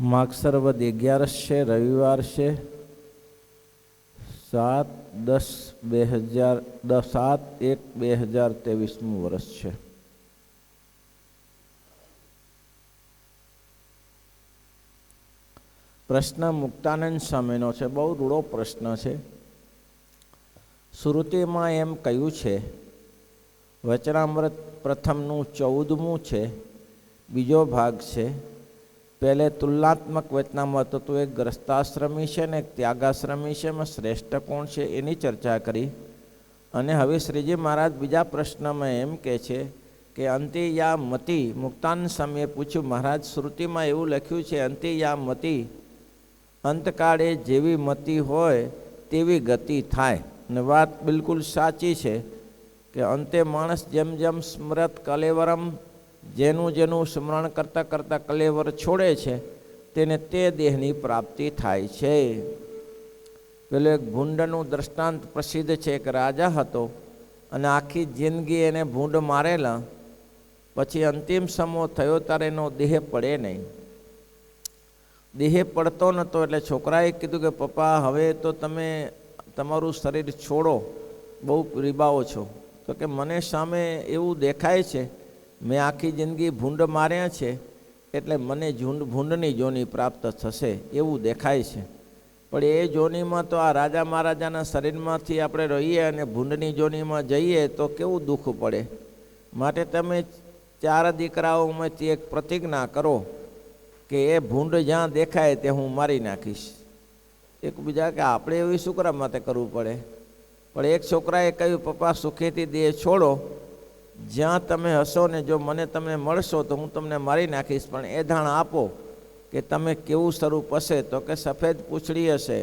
માગસર વદ 11 છે, રવિવાર છે, 7/1/2023 વર્ષ છે. પ્રશ્ન મુક્તાનંદ સ્વામીનો છે. બહુ રૂડો પ્રશ્ન છે. શ્રુતિમાં એમ કહ્યું છે, વચનામૃત પ્રથમનું 14મું છે, બીજો ભાગ છે. પહેલે તુલનાત્મક વચનામૃત હતું, એક ગ્રસ્તાશ્રમી છે ને એક ત્યાગાશ્રમી છે, એમાં શ્રેષ્ઠ કોણ છે એની ચર્ચા કરી. અને હવે શ્રીજી મહારાજ બીજા પ્રશ્નમાં એમ કહે છે કે અંતિ યા મતિ. મુક્તાનંદ સ્વામીએ પૂછ્યું, મહારાજ શ્રુતિમાં એવું લખ્યું છે અંતિ યા મતિ, અંતકાળે જેવી મતિ હોય તેવી ગતિ થાય. અને વાત બિલકુલ સાચી છે કે અંતે માણસ જેમ જેમ સ્મરત કલેવરમ, જેનું જેનું સ્મરણ કરતાં કરતાં કલેવર છોડે છે તેને તે દેહની પ્રાપ્તિ થાય છે. પેલું એક ભૂંડનું દ્રષ્ટાંત પ્રસિદ્ધ છે. એક રાજા હતો અને આખી જિંદગી એને ભૂંડ મારેલા, પછી અંતિમ સમય થયો ત્યારે એનો દેહ પડે નહીં. દેહ પડતો નહોતો એટલે છોકરાએ કીધું કે પપ્પા હવે તો તમે તમારું શરીર છોડો, બહુ રીબાવો છો. તો કે મને સામે એવું દેખાય છે, મેં આખી જિંદગી ભૂંડ માર્યા છે એટલે મને ભૂંડની જોની પ્રાપ્ત થશે એવું દેખાય છે. પણ એ જોનીમાં તો આ રાજા મહારાજાના શરીરમાંથી આપણે રહીએ અને ભૂંડની જોનીમાં જઈએ તો કેવું દુઃખ પડે. માટે તમે 4 દીકરાઓમાંથી એક પ્રતિજ્ઞા કરો કે એ ભૂંડ જ્યાં દેખાય તે હું મારી નાખીશ. એકબીજા કે આપણે એવી શું કરવા માટે કરવું પડે? પણ એક છોકરાએ કહ્યું, પપ્પા સુખેથી દેહ છોડો, જ્યાં તમે હશો ને જો મને તમે મળશો તો હું તમને મારી નાખીશ, પણ એ ધાણ આપો કે તમે કેવું સ્વરૂપ હશે. તો કે સફેદ પૂંછડી હશે,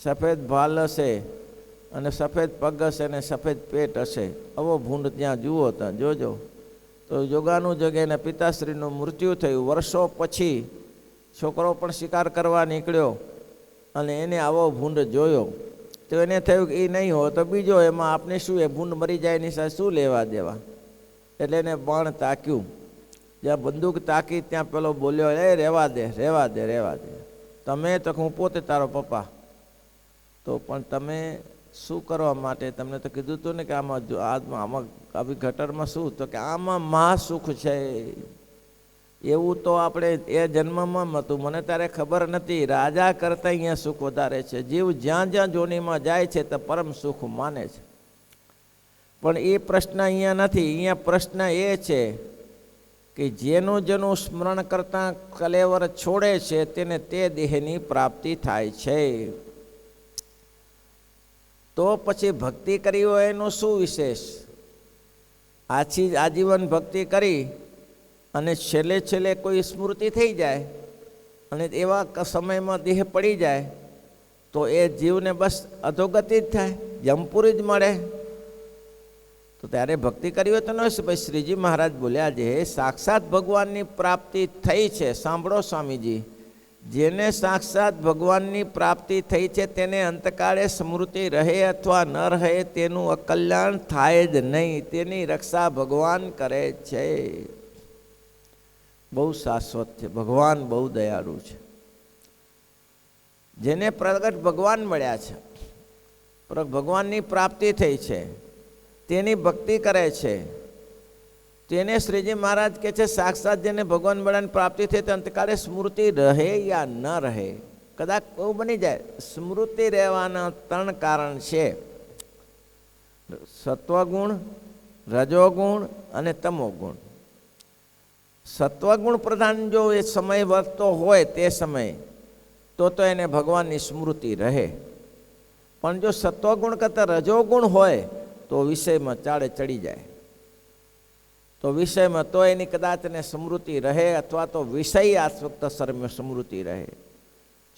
સફેદ ભાલ હશે અને સફેદ પગ હશે અને સફેદ પેટ હશે. આવો ભૂંડ ત્યાં જુઓ ત્યાં જોજો. તો જોગાનું જગે ને પિતાશ્રીનું મૃત્યુ થયું. વર્ષો પછી છોકરો પણ શિકાર કરવા નીકળ્યો અને એને આવો ભૂંડ જોયો. તો એને થયું કે એ નહીં હોય તો બીજો, એમાં આપણે શું, એ ભૂંડ મરી જાય એની સાથે શું લેવા દેવા. એટલે એને બાણ તાક્યું. જ્યાં બંદૂક તાકી ત્યાં પેલો બોલ્યો, એ રહેવા દે રહેવા દે રહેવા દે. તમે તો હું પોતે તારો પપ્પા, તો પણ તમે શું કરવા માટે? તમને તો કીધું હતું ને કે આમાં આવી ગટરમાં શું, તો કે આમાં મહાસુખ છે. એવું તો આપણે એ જન્મમાં હતું, મને ત્યારે ખબર નથી. રાજા કરતાં અહીંયા સુખ વધારે છે. જીવ જ્યાં જ્યાં જોનીમાં જાય છે તો પરમ સુખ માને છે. પણ એ પ્રશ્ન અહીંયા નથી. અહીંયા પ્રશ્ન એ છે કે જેનું જેનું સ્મરણ કરતાં કલેવર છોડે છે તેને તે દેહની પ્રાપ્તિ થાય છે. તો પછી ભક્તિ કરી હોય એનું શું વિશેષ? આજીવન ભક્તિ કરી અને છેલ્લે છેલ્લે કોઈ સ્મૃતિ થઈ જાય અને એવા સમયમાં દેહ પડી જાય તો એ જીવને બસ અધોગતિ જ થાય, જમપુરી જ મળે. તો ત્યારે ભક્તિ કરી હોય તો ન ભાઈ. શ્રીજી મહારાજ બોલ્યા છે સાક્ષાત ભગવાનની પ્રાપ્તિ થઈ છે. સાંભળો સ્વામીજી, જેને સાક્ષાત ભગવાનની પ્રાપ્તિ થઈ છે તેને અંતકાળે સ્મૃતિ રહે અથવા ન રહે તેનું અકલ્યાણ થાય જ નહીં. તેની રક્ષા ભગવાન કરે છે. બહુ શાશ્વત છે. ભગવાન બહુ દયાળુ છે. જેને પ્રગટ ભગવાન મળ્યા છે, ભગવાનની પ્રાપ્તિ થઈ છે, તેની ભક્તિ કરે છે, તેને શ્રીજી મહારાજ કહે છે સાક્ષાત જેને ભગવાન મળ્યાની પ્રાપ્તિ થઈ તે અંતકાળે સ્મૃતિ રહે યા ન રહે. કદાચ એવું બની જાય. સ્મૃતિ રહેવાના 3 કારણ છે: સત્વગુણ, રજોગુણ અને તમોગુણ. સત્વગુણ પ્રધાન જો એ સમય વર્તતો હોય તે સમયે તો એને ભગવાનની સ્મૃતિ રહે. પણ જો સત્વગુણ કરતાં રજોગુણ હોય તો વિષયમાં ચાળે ચડી જાય. તો વિષયમાં તો એની કદાચ એને સ્મૃતિ રહે અથવા તો વિષય આસક્ત સ્મૃતિ રહે.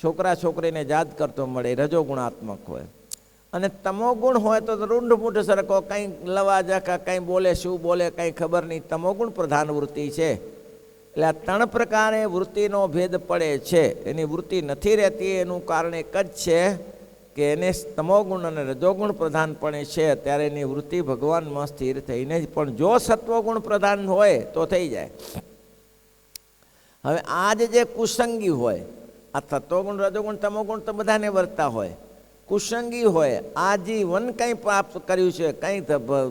છોકરા છોકરીને યાદ કરતો મળે, રજોગુણાત્મક હોય. અને તમોગુણ હોય તો રૂંઢ મૂઠ સરકો, કંઈ લવા જાકા, કંઈ બોલે શું બોલે કંઈ ખબર નહીં. તમોગુણ પ્રધાન વૃત્તિ છે. એટલે આ 3 પ્રકારે વૃત્તિનો ભેદ પડે છે. એની વૃત્તિ નથી રહેતી એનું કારણ એક જ છે કે એને તમોગુણ અને રજોગુણ પ્રધાનપણે છે ત્યારે એની વૃત્તિ ભગવાનમાં સ્થિર થઈને જ. પણ જો સત્વગુણ પ્રધાન હોય તો થઈ જાય. હવે આ જે કુસંગી હોય, આ સત્વગુણ રજોગુણ તમોગુણ તો બધાને વર્તા હોય, કુસંગી હોય, આજીવન કંઈ પ્રાપ્ત કર્યું છે, કંઈ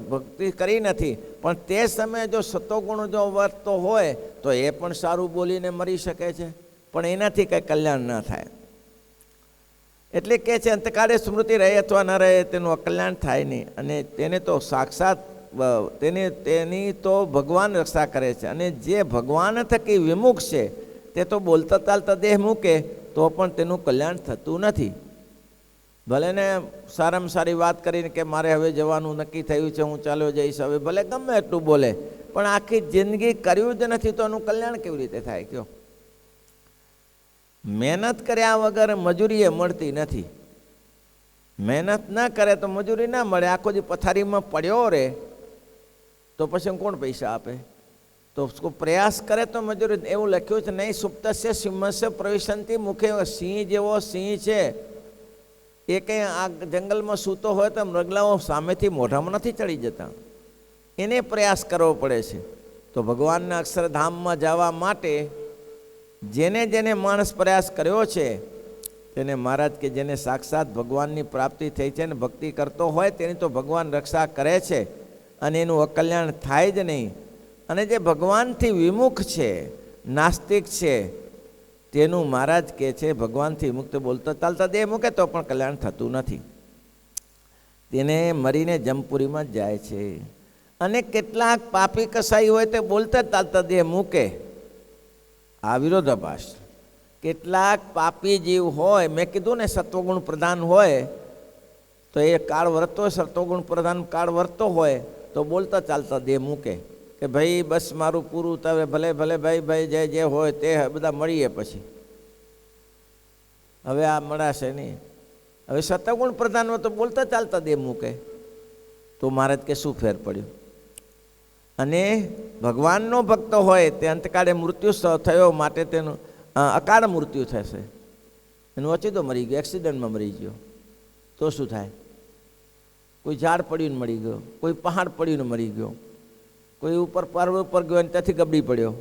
ભક્તિ કરી નથી, પણ તે સમયે જો સત્વગુણ જો વર્તતો હોય તો એ પણ સારું બોલીને મરી શકે છે, પણ એનાથી કંઈ કલ્યાણ ન થાય. એટલે કે છે અંતકાળે સ્મૃતિ રહે અથવા ન રહે તેનું અકલ્યાણ થાય નહીં. અને તેને તો સાક્ષાત તેની તો ભગવાન રક્ષા કરે છે. અને જે ભગવાન થકી વિમુખ છે તે તો બોલતા ચાલતા દેહ મૂકે તો પણ તેનું કલ્યાણ થતું નથી. ભલે ને સારામાં સારી વાત કરીને કે મારે હવે જવાનું નક્કી થયું છે, હું ચાલ્યો જઈશ, હવે ભલે ગમે એટલું બોલે, પણ આખી જિંદગી કર્યું જ નથી તો એનું કલ્યાણ કેવી રીતે થાય? કયો, મહેનત કર્યા વગર મજૂરી એ મળતી નથી. મહેનત ના કરે તો મજૂરી ના મળે. આખો દી પથારીમાં પડ્યો રહે તો પછી કોણ પૈસા આપે? તો उसको પ્રયાસ કરે તો મજૂરી. એવું લખ્યું છે, નહીં સુપ્તસ્ય સિંહસ્ય પ્રવિશંતિ મુખે. સિંહ જેવો સિંહ છે એ કંઈ આ જંગલમાં સૂતો હોય તો મૃગલાઓ સામેથી મોઢામાં નથી ચડી જતા, એને પ્રયાસ કરવો પડે છે. તો ભગવાનના અક્ષરધામમાં જવા માટે જેને જેને માણસ પ્રયાસ કર્યો છે તેને મહારાજ કે જેને સાક્ષાત ભગવાનની પ્રાપ્તિ થઈ છે ને ભક્તિ કરતો હોય તેની તો ભગવાન રક્ષા કરે છે અને એનું અકલ્યાણ થાય જ નહીં. અને જે ભગવાનથી વિમુખ છે, નાસ્તિક છે, તેનું મહારાજ કહે છે ભગવાનથી મુક્ત બોલતા ચાલતા દેહ મૂકે તો પણ કલ્યાણ થતું નથી. તેને મરીને જમપુરીમાં જાય છે. અને કેટલાક પાપી કસાઈ હોય તે બોલતા ચાલતા દેહ મૂકે. આ વિરોધાભાસ. કેટલાક પાપી જીવ હોય, મેં કીધું ને સત્વગુણ પ્રધાન હોય તો એ કાળ વર્તો, સત્વગુણ પ્રધાન કાળ વર્તો હોય તો બોલતા ચાલતા દેહ મૂકે કે ભાઈ બસ મારું પૂરું થવે, ભલે ભલે ભાઈ ભાઈ જે હોય તે બધા મળીએ પછી, હવે આ મળાશે નહીં. હવે સત્વગુણ પ્રધાન હોય તો બોલતા ચાલતા દેહ મૂકે તો મહારાજ કે શું ફેર પડ્યું? અને ભગવાનનો ભક્ત હોય તે અંતકાળે મૃત્યુ થયો માટે તેનું અકાળ મૃત્યુ થશે. એનું અચેતો મરી ગયો, એક્સિડન્ટમાં મરી ગયો તો શું થાય? કોઈ ઝાડ પડ્યું મરી ગયો, કોઈ પહાડ પડ્યું મરી ગયો, કોઈ ઉપર પર્વત ઉપર ગયો અને ત્યાંથી ગબડી પડ્યો,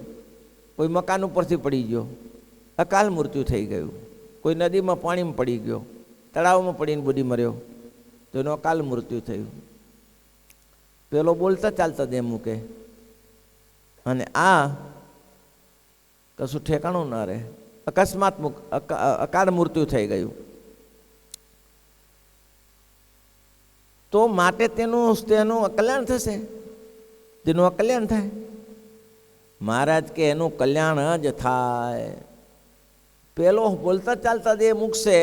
કોઈ મકાન ઉપરથી પડી ગયો, અકાલ મૃત્યુ થઈ ગયું. કોઈ નદીમાં પાણીમાં પડી ગયો, તળાવમાં પડીને બુડી મર્યો તો એનું અકાલ મૃત્યુ થયું. પેલો બોલતા ચાલતા દેહ મૂકે અને આ કશું ઠેકાણું ના રહે, અકસ્માત અકાળ મૃત્યુ થઈ ગયું. તો માટે તેનું અકલ્યાણ થશે, તેનું અકલ્યાણ થાય. મહારાજ કે એનું કલ્યાણ જ થાય. પેલો બોલતા ચાલતા દેહ મૂકશે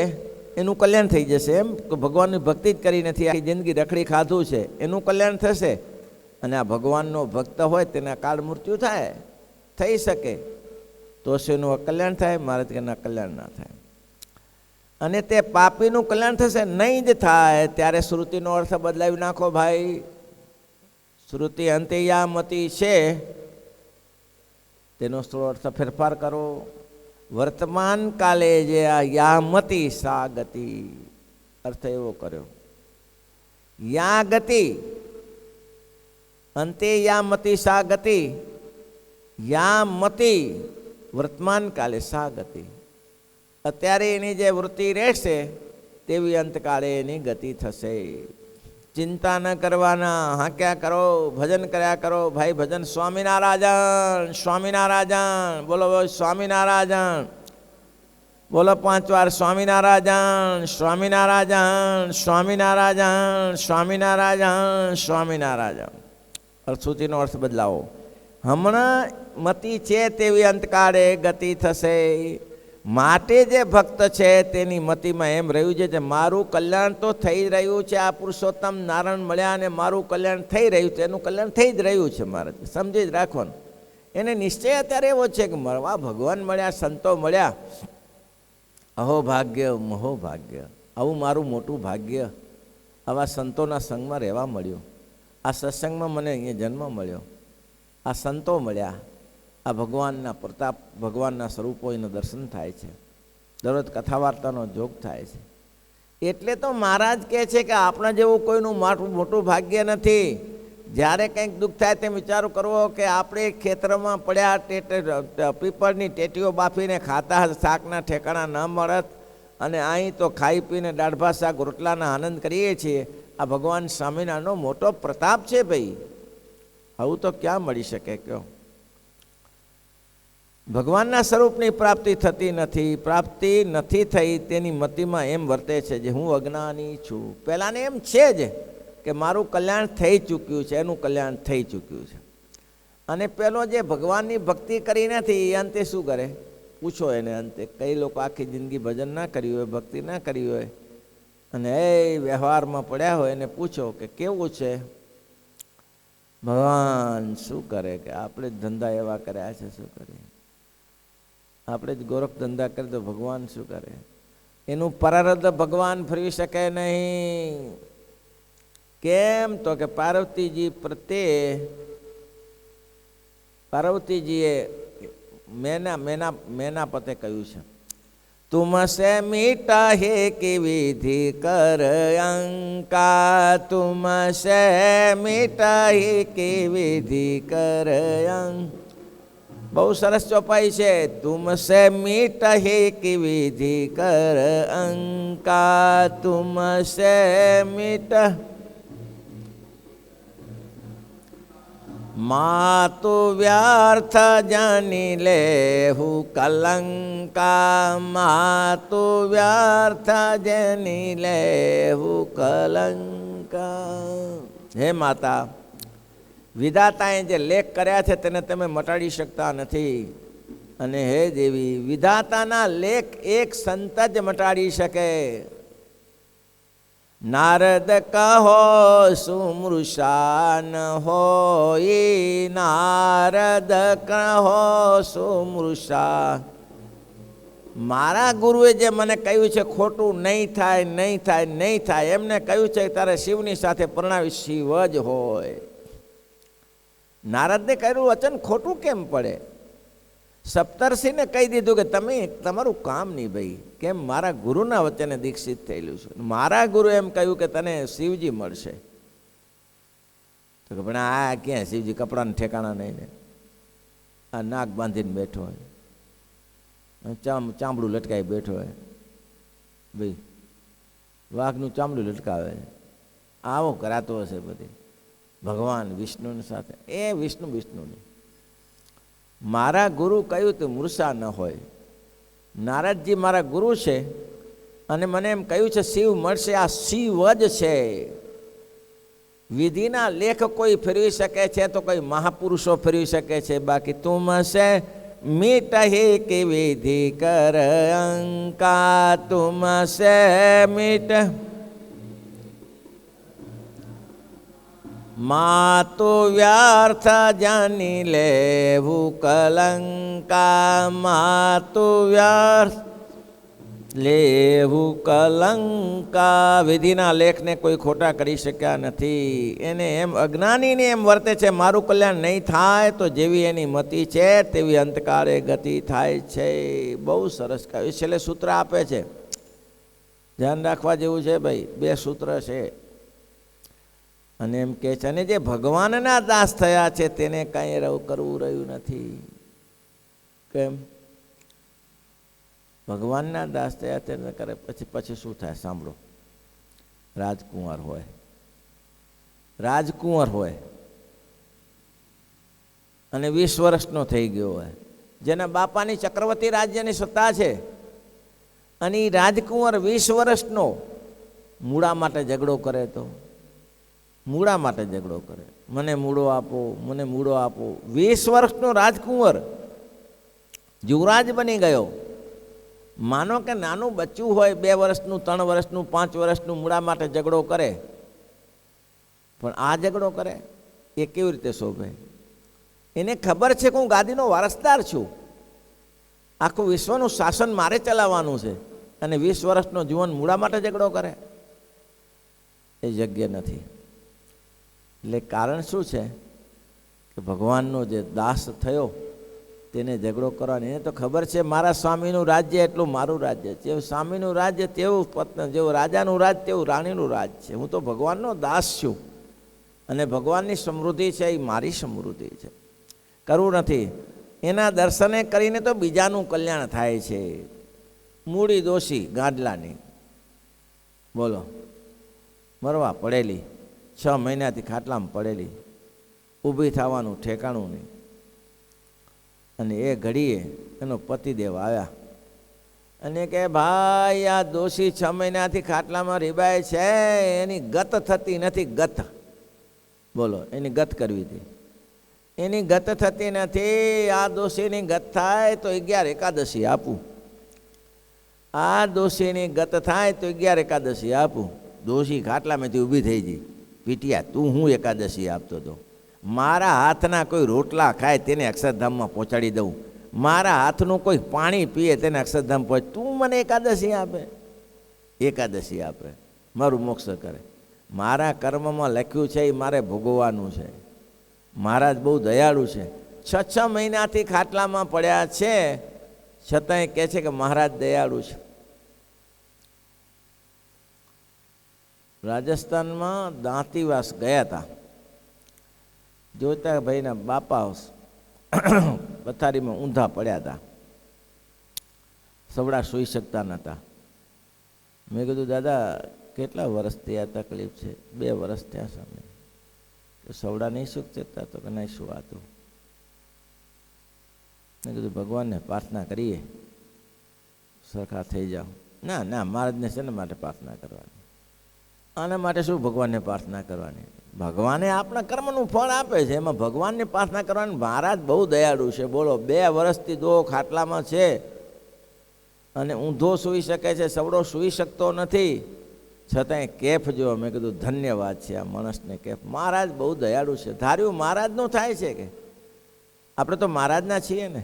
એનું કલ્યાણ થઈ જશે. એમ કે ભગવાનની ભક્તિ જ કરી નથી, આખી જિંદગી રખડી ખાધું છે, એનું કલ્યાણ થશે. અને આ ભગવાનનો ભક્ત હોય તેને કાળ મૃત્યુ થાય, થઈ શકે તો એનું અકલ્યાણ થાય. મહારાજ કે ના, કલ્યાણ ના થાય. અને તે પાપીનું કલ્યાણ થશે નહીં જ થાય. ત્યારે શ્રુતિનો અર્થ બદલાવી નાખો ભાઈ. શ્રુતિ અંતેયામતી છે તેનો થોડો અર્થ ફેરફાર કરો. વર્તમાન કાલે જે આ યામતી સા ગતિ અર્થ એવો કર્યો. યા ગતિ અંતે યામતી સા ગતિ, યામતી વર્તમાન કાલે સા ગતિ. અત્યારે એની જે વૃત્તિ રહેશે તેવી અંતકાળે એની ગતિ થશે. ચિંતા ન કરવાના, હાંક્યા કરો, ભજન કર્યા કરો. ભાઈ ભજન સ્વામિનારાયણ સ્વામિનારાયણ બોલો, સ્વામિનારાયણ બોલો 5 વાર. સ્વામિનારાયણ સ્વામિનારાયણ સ્વામિનારાયણ સ્વામિનારાયણ સ્વામિનારાયણ. શ્રુતિનો અર્થ બદલાવો. હમણાં મતિ છે તેવી અંતકાળે ગતિ થશે. માટે જે ભક્ત છે તેની મતિમાં એમ રહ્યું છે કે મારું કલ્યાણ તો થઈ રહ્યું છે, આ પુરુષોત્તમ નારાયણ મળ્યા અને મારું કલ્યાણ થઈ રહ્યું છે, એનું કલ્યાણ થઈ જ રહ્યું છે. મારે સમજી જ રાખવાનું. એને નિશ્ચય અત્યારે એવો છે કે મળવા ભગવાન મળ્યા, સંતો મળ્યા, અહો ભાગ્ય મહો ભાગ્ય, આવું મારું મોટું ભાગ્ય. આવા સંતોના સંગમાં રહેવા મળ્યું, આ સત્સંગમાં મને અહીંયા જન્મ મળ્યો, આ સંતો મળ્યા, આ ભગવાનના પ્રતાપ, ભગવાનના સ્વરૂપો એનું દર્શન થાય છે, દરરોજ કથા વાર્તાનો જોગ થાય છે. એટલે તો મહારાજ કહે છે કે આપણા જેવું કોઈનું મોટું ભાગ્ય નથી. જ્યારે કંઈક દુઃખ થાય તેમ વિચારો કરવો કે આપણે ખેતરમાં પડ્યા પીપળની ટેટીઓ બાફીને ખાતા શાકના ઠેકાણા ન મળત, અને અહીં તો ખાઈ પીને દાળ ભાત શાક રોટલાના આનંદ કરીએ છીએ. આ ભગવાન સ્વામિનારાયણનો મોટો પ્રતાપ છે ભાઈ. આવું તો ક્યાં મળી શકે કયો? ભગવાનના સ્વરૂપની પ્રાપ્તિ થતી નથી. પ્રાપ્તિ નથી થઈ તેની મતિમાં એમ વર્તે છે જે હું અજ્ઞાની છું. પહેલાંને એમ છે જ કે મારું કલ્યાણ થઈ ચૂક્યું છે, એનું કલ્યાણ થઈ ચૂક્યું છે. અને પેલો જે ભગવાનની ભક્તિ કરી નથી એ અંતે શું કરે? પૂછો એને અંતે. કઈ લોકો આખી જિંદગી ભજન ના કર્યું હોય, ભક્તિ ના કરી હોય, અને એ વ્યવહારમાં પડ્યા હોય એને પૂછો કે કેવું છે? ભગવાન શું કરે કે આપણે જ ધંધા એવા કર્યા છે, શું કરીએ? આપણે જ ગોરખ ધંધા કરી તો ભગવાન શું કરે? એનું પરારબ્ધ ભગવાન ફરવી શકે નહીં. કેમ? તો કે પાર્વતીજી પ્રત્યે પાર્વતીજીએ મેના પતે કહ્યું છે, તુમસે મીટા હે કે વિધિ કર અંકા, તુમસે મીટા હે કે વિધિ કર અંક. બહુ સરસ ચોપાઈ છે. તુમસે મીટા હે કે વિધિ કર અંકા, તુમસે મીટા માતુ વ્યર્થ જાની લેહુ કલંકા, માતુ વ્યર્થ જાની લેહુ કલંકા. હે માતા, વિધાતાએ જે લેખ કર્યા છે તેને તમે મટાડી શકતા નથી. અને હે દેવી, વિધાતાના લેખ એક સંત જ મટાડી શકે. નારદ કહો સુમૃષા ન હોય, નારદ કહો સુમૃષા. મારા ગુરુએ જે મને કહ્યું છે ખોટું નહીં થાય, નહીં થાય, નહીં થાય, એમને કહ્યું છે કે તારે શિવની સાથે પરણાવી, શિવ જ હોય. નારદને કહ્યું વચન ખોટું કેમ પડે? સપ્તર્ષિને કહી દીધું કે તમે તમારું કામ નહીં ભાઈ. કેમ? મારા ગુરુના વચને દીક્ષિત થયેલું છે. મારા ગુરુ એમ કહ્યું કે તને શિવજી મળશે. તો કે પણ આ ક્યાં શિવજી? કપડાના ઠેકાણા નહીં ને, આ નાક બાંધીને બેઠો હોય, ચામડું લટકાઈ બેઠો હોય ભાઈ, વાઘનું ચામડું લટકાવે, આવો કરાતો હશે બધી ભગવાન વિષ્ણુની સાથે. એ વિષ્ણુની. મારા ગુરુ કહ્યું તો મૂર્છા ન હોય. નારદજી મારા ગુરુ છે અને મને એમ કહ્યું છે શિવ મળશે. આ શિવ જ છે. વિધિના લેખ કોઈ ફેરવી શકે છે તો કોઈ મહાપુરુષો ફેરવી શકે છે. બાકી તુમસે મીટ હે કે વિધિ કર અંકા, તુમસે મીટ માતુ વ્યર્થ જાની લેહુ કલંકા, માતુ વ્યર્થ લેહુ કલંકા. વિધિના લેખને કોઈ ખોટા કરી શક્યા નથી. એને એમ અજ્ઞાનીને એમ વર્તે છે મારું કલ્યાણ નહીં થાય તો જેવી એની મતિ છે તેવી અંતકાળે ગતિ થાય છે. બહુ સરસ કહ્યું. છેલ્લે સૂત્ર આપે છે, ધ્યાન રાખવા જેવું છે ભાઈ. 2 સૂત્ર છે અને એમ કહે છે, અને જે ભગવાનના દાસ થયા છે તેને કાંઈ કરવું રહ્યું નથી. કેમ? ભગવાનના દાસ થયા તેને કરે પછી શું થાય સાંભળો. રાજકુંવર હોય અને 20 વર્ષનો થઈ ગયો હોય, જેના બાપાની ચક્રવર્તી રાજ્યની સત્તા છે, અને એ રાજકુંવર 20 વર્ષનો મૂળા માટે ઝઘડો કરે તો મૂળા માટે ઝઘડો કરે, મને મૂળો આપો, મને મૂળો આપો. 20 વર્ષનો રાજકુંવર યુવરાજ બની ગયો. માનો કે નાનું બચ્ચું હોય 2 વર્ષનું, 3 વર્ષનું, 5 વર્ષનું, મૂળા માટે ઝઘડો કરે, પણ આ ઝઘડો કરે એ કેવી રીતે શોભે? એને ખબર છે કે હું ગાદીનો વારસદાર છું, આખું વિશ્વનું શાસન મારે ચલાવવાનું છે, અને 20 વર્ષનો જુવાન મૂળા માટે ઝઘડો કરે એ યોગ્ય નથી. એટલે કારણ શું છે કે ભગવાનનો જે દાસ થયો તેને ઝઘડો કરવાની. એને તો ખબર છે મારા સ્વામીનું રાજ્ય એટલું મારું રાજ્ય છે. સ્વામીનું રાજ્ય તેવું જેવું રાજાનું રાજ તેવું રાણીનું રાજ છે. હું તો ભગવાનનો દાસ છું. અને ભગવાનની સમૃદ્ધિ છે એ મારી સમૃદ્ધિ છે. કરવું નથી, એના દર્શને કરીને તો બીજાનું કલ્યાણ થાય છે. મૂડી દોષી ગાદલાની બોલો મરવા પડેલી, 6 મહિનાથી ખાટલામાં પડેલી, ઊભી થવાનું ઠેકાણું નહીં. અને એ ઘડીએ એનો પતિદેવ આવ્યા અને કે ભાઈ આ દોષી 6 મહિનાથી ખાટલામાં રીબાય છે, એની ગત થતી નથી. ગત બોલો, એની ગત કરવી હતી, એની ગત થતી નથી. આ દોષીની ગત થાય તો 11 એકાદશી આપું. આ દોષીની ગત થાય તો 11 એકાદશી આપું. દોષી ખાટલામાંથી ઊભી થઈ ગઈ. પીટિયા, તું હું એકાદશી આપતો હતો? મારા હાથના કોઈ રોટલા ખાય તેને અક્ષરધામમાં પહોંચાડી દઉં, મારા હાથનું કોઈ પાણી પીએ તેને અક્ષરધામ પહોંચ, તું મને એકાદશી આપે? એકાદશી આપે, મારું મોક્ષ કરે. મારા કર્મમાં લખ્યું છે એ મારે ભોગવવાનું છે. મહારાજ બહુ દયાળુ છે. 6 મહિનાથી ખાટલામાં પડ્યા છે, છતાંય કહે છે કે મહારાજ દયાળુ છે. રાજસ્થાનમાં દાંતીવાસ ગયા હતા, જોતા ભાઈના બાપા પથારીમાં ઊંધા પડ્યા હતા, સવડા સૂઈ શકતા નહોતા. મેં કીધું દાદા કેટલા વર્ષથી આ તકલીફ છે? 2 વર્ષ થયા સામે. તો સવડા નહીં સુખ શકતા? તો કે નહીં, શું હતું? મેં કીધું ભગવાનને પ્રાર્થના કરીએ સરખા થઈ જાઓ. ના ના, મહારાજને છે ને માટે પ્રાર્થના કરવાની. આના માટે શું ભગવાનને પ્રાર્થના કરવાની? ભગવાને આપણા કર્મનું ફળ આપે છે, એમાં ભગવાનને પ્રાર્થના કરવાની. મહારાજ બહુ દયાળુ છે. બોલો, 2 વર્ષથી દો ખાટલામાં છે અને ઊંધો સૂઈ શકે છે, સવડો સૂઈ શકતો નથી, છતાંય કેફ જો. મેં કીધું ધન્યવાદ છે આ માણસને કેફ. મહારાજ બહુ દયાળુ છે. ધાર્યું મહારાજનું થાય છે કે આપણે તો મહારાજના છીએ ને.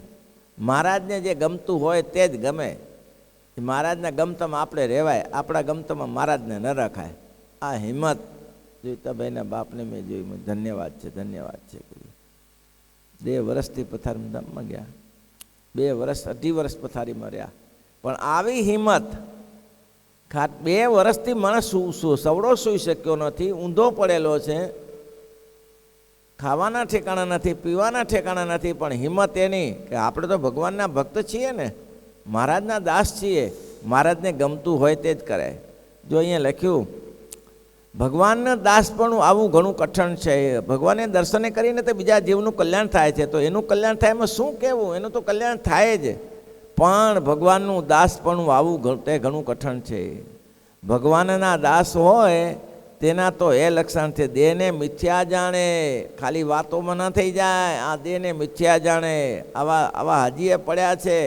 મહારાજને જે ગમતું હોય તે જ ગમે. મહારાજના ગમતમાં આપણે રહેવાય, આપણા ગમતમાં મહારાજને ન રખાય. આ હિંમત જોઈતા ભાઈના બાપને મેં જોયું. ધન્યવાદ છે, ધન્યવાદ છે. 2 વર્ષથી પથારીમાં ગયા, 2 વર્ષ 2.5 વર્ષ પથારીમાં રહ્યા, પણ આવી હિંમત. 2 વર્ષથી માણસ સવડો સૂઈ શક્યો નથી, ઊંધો પડેલો છે, ખાવાના ઠેકાણા નથી, પીવાના ઠેકાણા નથી, પણ હિંમત એની કે આપણે તો ભગવાનના ભક્ત છીએ ને, મહારાજના દાસ છીએ, મહારાજને ગમતું હોય તે જ કરાય. જો અહીંયા લખ્યું ભગવાનના દાસપણું આવું ઘણું કઠણ છે. ભગવાનને દર્શને કરીને તો બીજા જીવનું કલ્યાણ થાય છે, તો એનું કલ્યાણ થાય એમાં શું કહેવું? એનું તો કલ્યાણ થાય જ, પણ ભગવાનનું દાસપણું આવું તે ઘણું કઠણ છે. ભગવાનના દાસ હોય તેના તો એ લક્ષણ છે, દેહને મિથ્યા જાણે. ખાલી વાતોમાં ન થઈ જાય, આ દેહને મિથ્યા જાણે. આવા હજીએ પડ્યા છે.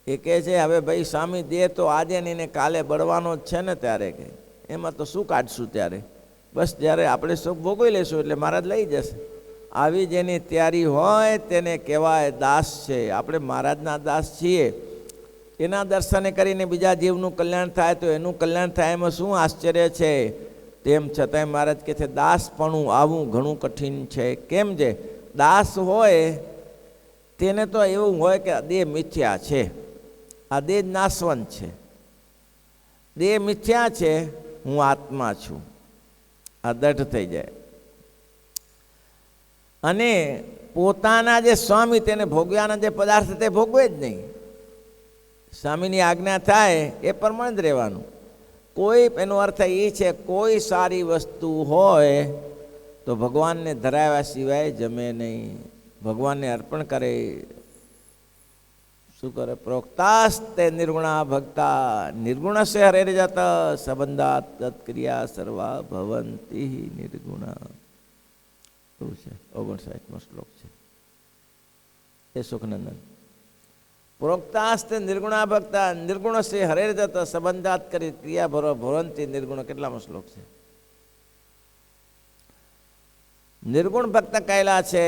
એ કહે છે હવે ભાઈ સ્વામી, દેહ તો આજે ને કાલે બળવાનો જ છે ને, ત્યારે કે એમાં તો શું કાઢશું? ત્યારે બસ જ્યારે આપણે સુખ ભોગવી લઈશું એટલે મહારાજ લઈ જશે. આવી જેની તૈયારી હોય તેને કહેવાય દાસ છે. આપણે મહારાજના દાસ છીએ. એના દર્શને કરીને બીજા જીવનું કલ્યાણ થાય તો એનું કલ્યાણ થાય એમાં શું આશ્ચર્ય છે? તેમ છતાંય મહારાજ કહે છે દાસપણું આવું ઘણું કઠિન છે. કેમ છે? દાસ હોય તેને તો એવું હોય કે દેહ મિથ્યા છે, આ દેહ નાશવંત છે, દેહ મિથ્યા છે, હું આત્મા છું, આ દઢ થઈ જાય. અને પોતાના જે સ્વામી તેને ભોગવ્યાના જે પદાર્થ તે ભોગવે જ નહીં. સ્વામીની આજ્ઞા થાય એ પ્રમાણે જ રહેવાનું. કોઈ, એનો અર્થ એ છે કોઈ સારી વસ્તુ હોય તો ભગવાનને ધરાવ્યા સિવાય જમે નહીં, ભગવાનને અર્પણ કરે. શું કરે? પ્રોક્તાસ્તે નિર્ગુણા ભક્તા નિર્ગુણ સે હરે જત સંબંધાત તત્ક્રિયા સર્વા ભવંતી નિર્ગુણા. એવું છે, 59મો શ્લોક છે એ સુખનંદન. પ્રોક્તાસ્તે નિર્ગુણા ભક્તા નિર્ગુણ સે હરે જત સંબંધાત કરી ક્રિયા ભવંતી નિર્ગુણ. કેટલામો શ્લોક છે? નિર્ગુણ ભક્ત કહેલા છે.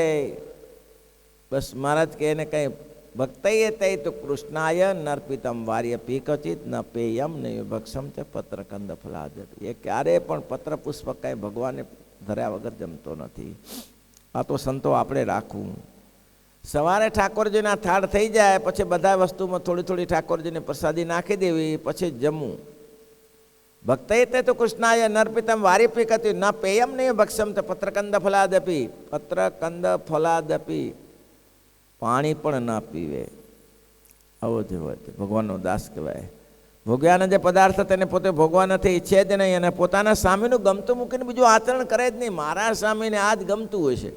બસ મહારાજ કે એને કઈ ભક્તયે તે તો કૃષ્ણાય નર્પિતમ વાર્ય પીકચિત ન પેયમ નહીં ભક્ષમ છે પત્ર કંદ ફલાદ. એ ક્યારેય પણ પત્ર પુષ્પ કાંઈ ભગવાને ધર્યા વગર જમતો નથી. આ તો સંતો આપણે રાખવું. સવારે ઠાકોરજીના થાળ થઈ જાય પછી બધા વસ્તુમાં થોડી થોડી ઠાકોરજીને પ્રસાદી નાખી દેવી, પછી જમવું. ભક્તયતે તો કૃષ્ણાય નર્પિતમ વારીપીકતી ન પેયમ નહીં ભક્ષમ તો પત્રકંદ ફલાદપી પાણી પણ ના પીવે. આવો જ હોય ભગવાનનો દાસ કહેવાય. ભોગવ્યાના જે પદાર્થ તેને પોતે ભોગવા નથી ઈચ્છે જ નહીં, અને પોતાના સ્વામીનું ગમતું મૂકીને બીજું આચરણ કરે જ નહીં. મારા સ્વામીને આ જ ગમતું હશે,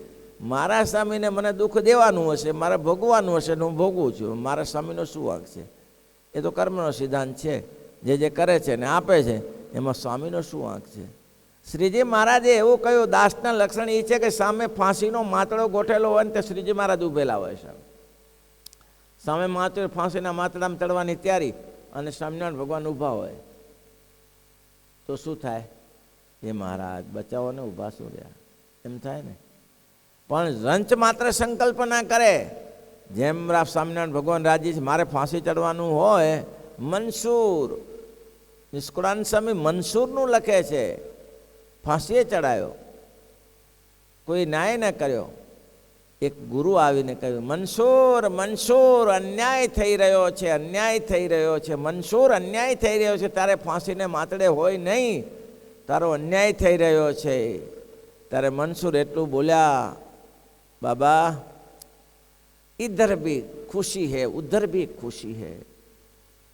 મારા સ્વામીને મને દુઃખ દેવાનું હશે, મારે ભોગવાનું હશે ને હું ભોગવું છું. મારા સ્વામીનો શું વાંક છે? એ તો કર્મનો સિદ્ધાંત છે. જે કરે છે ને આપે છે એમાં સ્વામીનો શું વાંક છે? શ્રીજી મહારાજે એવું કહ્યું, દાસના લક્ષણ એ છે કે સામે ફાંસીનો માટડો ગોઠેલો હોય ને તે શ્રીજી મહારાજ ઊભેલા હોય છે. સામે ફાંસીના માટડામાં ચડવાની તૈયારી અને સ્વામિનારાયણ ભગવાન ઊભા હોય તો શું થાય? એ મહારાજ બચાવો ને, ઊભા શું રહ્યા, એમ થાય ને. પણ રંચ માત્ર સંકલ્પ ના કરે. જેમ સ્વામિનારાયણ ભગવાન રાજી છે, મારે ફાંસી ચડવાનું હોય, મંસૂર નિષ્કુળાનંદ સ્વામી મંસૂરનું લખે છે, ફાંસીએ ચડાયો, કોઈ ન્યાય ન કર્યો. એક ગુરુ આવીને કહ્યું, મંસૂર મંસૂર અન્યાય થઈ રહ્યો છે, અન્યાય થઈ રહ્યો છે, મંસૂર અન્યાય થઈ રહ્યો છે, તારે ફાંસીને માતડે હોય નહીં, તારો અન્યાય થઈ રહ્યો છે. ત્યારે મંસૂર એટલું બોલ્યા, બાબા ઇધર ભી ખુશી હૈ ઉધર ભી ખુશી હૈ.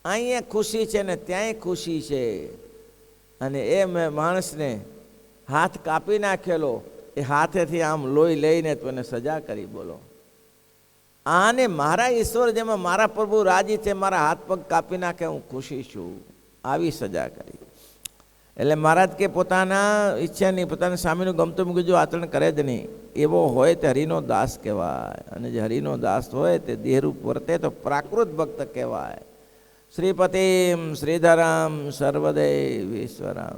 અહીંયા ખુશી છે ને ત્યાંય ખુશી છે. અને એ મેં માણસને હાથ કાપી નાખેલો, એ હાથેથી આમ લોહી લઈને તો એને સજા કરી. બોલો, આને મારા ઈશ્વર જેમાં મારા પ્રભુ રાજી છે, મારા હાથ પગ કાપી નાખે, હું ખુશી છું, આવી સજા કરી. એટલે મહારાજ કે પોતાના ઈચ્છા નહીં, પોતાના સ્વામીનું ગમતું મૂકી જો આચરણ કરે જ નહીં, એવો હોય તે હરિનો દાસ કહેવાય. અને જે હરિનો દાસ હોય તે દેહરૂપ વર્તે તો પ્રાકૃત ભક્ત કહેવાય. શ્રીપતિમ શ્રીધરમ સર્વદેવ ઈશ્વરમ